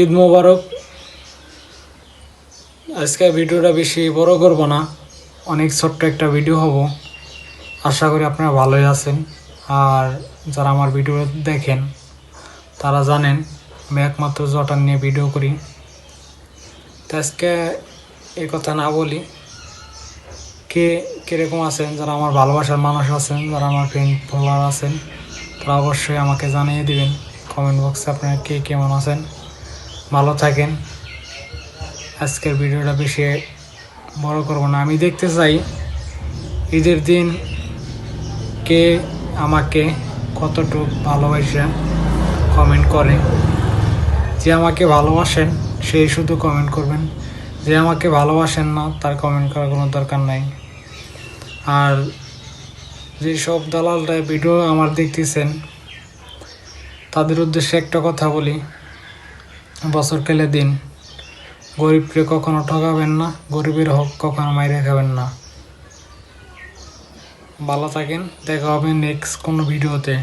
ঈদ মোবারক। আজকে ভিডিওটা বেশি বড় করব না, অনেক ছোট্ট একটা ভিডিও হব। আশা করি আপনারা ভালোই আছেন। আর যারা আমার ভিডিও দেখেন তারা জানেন আমি একমাত্র জটার নিয়ে ভিডিও করি। তো আজকে এই কথা না বলি, কে কীরকম আছেন, যারা আমার ভালোবাসার মানুষ আছেন, যারা আমার ফ্রেন্ড ফলোয়ার আছেন, তারা অবশ্যই আমাকে জানিয়ে দিবেন কমেন্ট বক্সে আপনারা কে কেমন আছেন। ভালো থাকেন। আজকের ভিডিওটা বেশি বড় করব না। আমি দেখতে চাই ঈদের দিন কে আমাকে কতটুকু ভালোবাসেন কমেন্ট করে। যে আমাকে ভালোবাসেন সেই শুধু কমেন্ট করবেন, যে আমাকে ভালোবাসেন না তার কমেন্ট করার কোনো দরকার নাই। আর যে সব দালালরা ভিডিও আমার দেখতেছেন তাদের উদ্দেশ্যে একটা কথা বলি, বছর কেলে দিন গরিবকে কখনো ঠকাবেন না, গরিবের হক কখনো মাইরে খাবেন না। ভালো থাকেন, দেখা হবে নেক্সট কোনো ভিডিওতে।